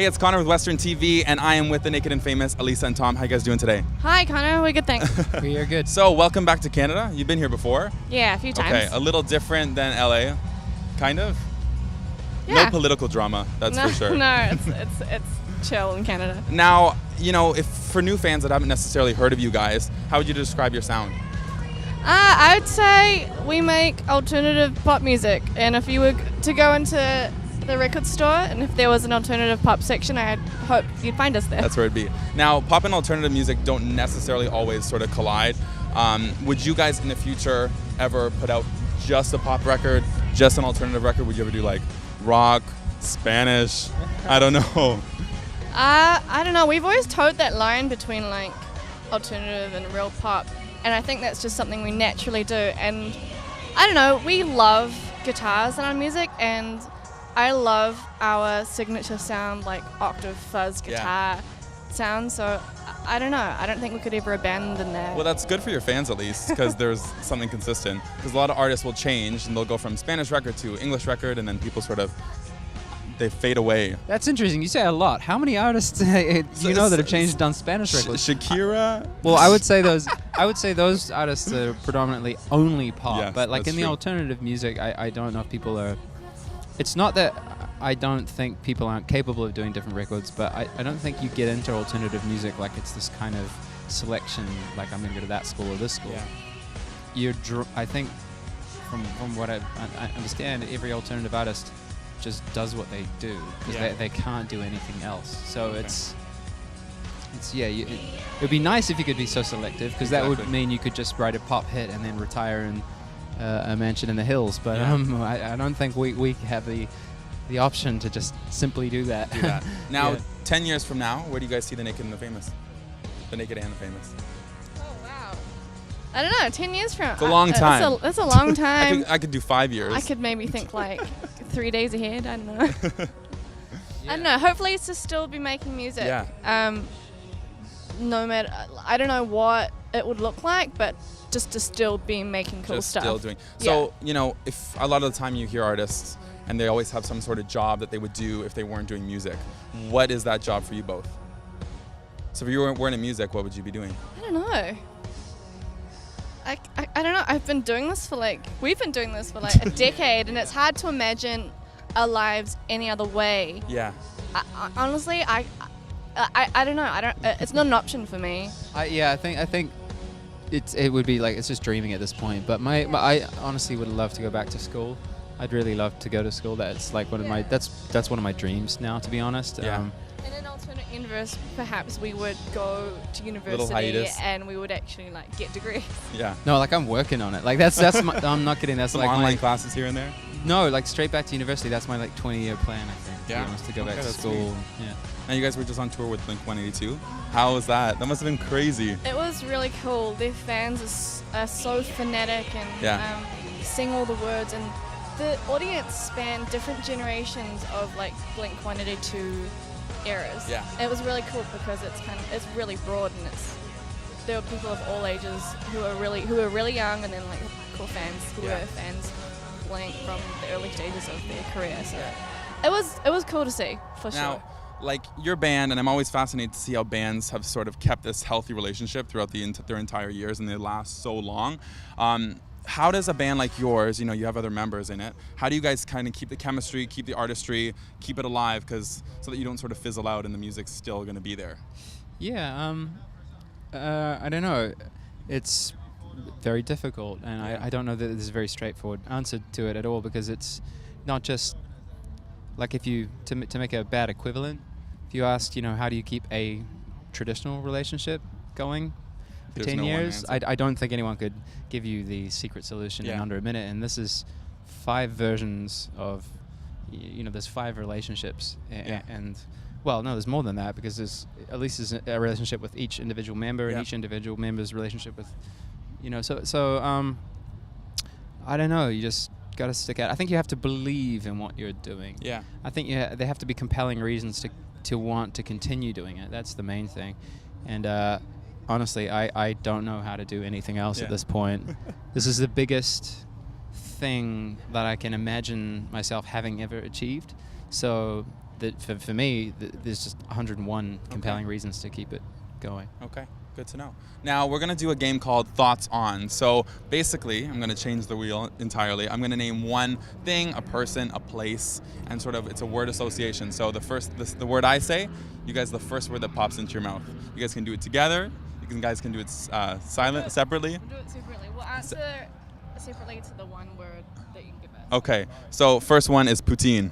Hey, it's Connor with Western TV, and I am with the Naked and Famous Elisa and Tom. How you guys doing today? Hi, Connor. We're good, thanks. We are good. So, welcome back to Canada. You've been here before? Yeah, a few times. Okay, a little different than LA, kind of? Yeah. No political drama, that's for sure. No, it's chill in Canada. Now, you know, if for new fans that haven't necessarily heard of you guys, how would you describe your sound? I would say we make alternative pop music, and if you were to go into the record store and if there was an alternative pop section, I hope you'd find us there. That's where it'd be. Now, pop and alternative music don't necessarily always sort of collide. Would you guys in the future ever put out just a pop record, just an alternative record? Would you ever do like rock, Spanish? I don't know. I don't know. We've always towed that line between like alternative and real pop, and I think that's just something we naturally do. And I don't know, we love guitars in our music, and I love our signature sound, like octave fuzz guitar sound. So I don't know. I don't think we could ever abandon that. Well, that's good for your fans at least, because there's something consistent. Because a lot of artists will change, and they'll go from Spanish record to English record, and then people sort of, they fade away. That's interesting. You say a lot. How many artists do you know that have changed on Spanish records? Shakira. Well, I would say those. I would say those artists are predominantly only pop. Yes, but like that's in the true. alternative music, I don't know if people are. It's not that I don't think people aren't capable of doing different records, but I don't think you get into alternative music like it's this kind of selection. Like I'm going to go to that school or this school. Yeah. I think from what I understand, every alternative artist just does what they do because they can't do anything else. So it would be nice if you could be so selective, because that would mean you could just write a pop hit and then retire in a mansion in the hills. But I don't think we have the option to just simply do that. Now, 10 years from now, where do you guys see the Naked and the Famous? The Naked and the Famous. I don't know, 10 years from... It's a long time. That's a long time. I could do 5 years. I could maybe think like 3 days ahead, I don't know. I don't know, hopefully it's to still be making music. No matter, I don't know what it would look like, but just to still be making cool stuff. Still doing. So, you know, if a lot of the time you hear artists and they always have some sort of job that they would do if they weren't doing music, what is that job for you both? So if you weren't in music, what would you be doing? I don't know. I don't know. We've been doing this for like a decade, and it's hard to imagine our lives any other way. Yeah. Honestly, I don't know. It's not an option for me. I think it would be like, it's just dreaming at this point. But I honestly would love to go back to school. I'd really love to go to school. That's like one of my that's one of my dreams now, to be honest. Yeah. In an alternate universe, perhaps we would go to university and we would actually like get degrees. Yeah. No, like I'm working on it. Like that's I'm not kidding. That's some like online classes here and there. No, like straight back to university. That's my like 20-year plan, I think. Yeah. To be honest, to go back to school. Sweet. Yeah. Now you guys were just on tour with Blink-182. How was that? That must have been crazy. It was really cool. Their fans are so fanatic and sing all the words, and the audience spanned different generations of like Blink-182 eras. Yeah. It was really cool because it's really broad, and there were people of all ages who were really young, and then like cool fans who were fans of Blink from the early stages of their career. So it was cool to see for sure. Now, like your band, and I'm always fascinated to see how bands have sort of kept this healthy relationship throughout their entire years, and they last so long. How does a band like yours, you know, you have other members in it, how do you guys kind of keep the chemistry, keep the artistry, keep it alive, so that you don't sort of fizzle out and the music's still going to be there? Yeah, I don't know. It's very difficult, and I don't know that there's a very straightforward answer to it at all, because it's not just like to make a bad equivalent, if you asked, you know, how do you keep a traditional relationship going for 10 years, I don't think anyone could give you the secret solution in under a minute. And this is 5 versions of, you know, there's 5 relationships, and well, no, there's more than that, because there's at least a relationship with each individual member, and each individual member's relationship with, you know, so I don't know, you just got to stick out. I think you have to believe in what you're doing. Yeah. I think there have to be compelling reasons to want to continue doing it. That's the main thing. And honestly, I don't know how to do anything else at this point. This is the biggest thing that I can imagine myself having ever achieved. So for me, there's just 101 compelling reasons to keep it going. Okay, good to know. Now we're gonna do a game called Thoughts On. So basically, I'm gonna change the wheel entirely. I'm gonna name one thing, a person, a place, and sort of it's a word association. So the word I say, you guys the first word that pops into your mouth. You guys can do it together. You guys can do it separately. We'll do it separately. We'll answer separately to the one word that you can give us. Okay. So first one is poutine.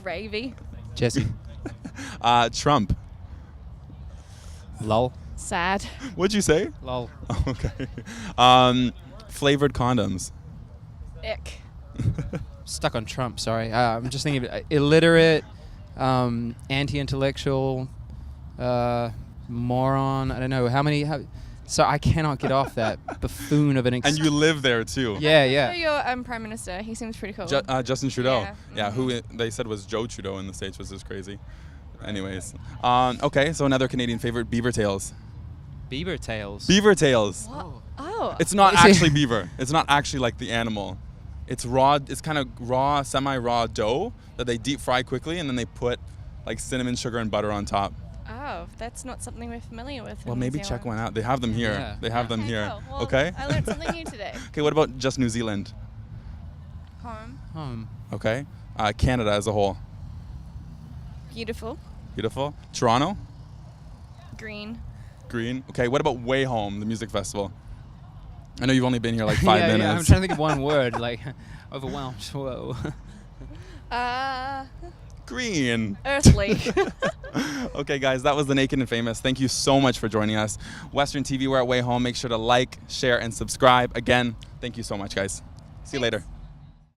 Gravy. Jesse. Trump. Lol. Sad. What'd you say? Lol. Okay. Flavored condoms. Ick. Stuck on Trump, sorry. I'm just thinking of illiterate, anti-intellectual, moron. I don't know. So I cannot get off that buffoon of an And you live there too. Yeah. So your Prime Minister, he seems pretty cool. Justin Trudeau. Yeah. Who they said was Joe Trudeau in the States, which is crazy. Anyways. Okay, so another Canadian favorite, beaver tails. Beaver tails. Beaver tails. What? Oh. It's not Is it- actually beaver. It's not actually like the animal. It's raw. It's kind of raw, semi-raw dough that they deep fry quickly, and then they put like cinnamon, sugar, and butter on top. Oh, that's not something we're familiar with. Well, in New maybe check Zealand. one out. They have them here. Yeah. They have them Okay, here. cool. Well, Okay. I learned something new today. Okay. What about just New Zealand? Home. Okay. Canada as a whole. Beautiful. Beautiful. Toronto. Green. Green. Okay. What about WayHome, the music festival? I know you've only been here like 5 minutes. Yeah, I'm trying to think of one word, like overwhelmed. Whoa. Green. Earthly. Okay, guys, that was The Naked and Famous. Thank you so much for joining us. Western TV, we're at WayHome. Make sure to like, share, and subscribe. Again, thank you so much, guys. See you later.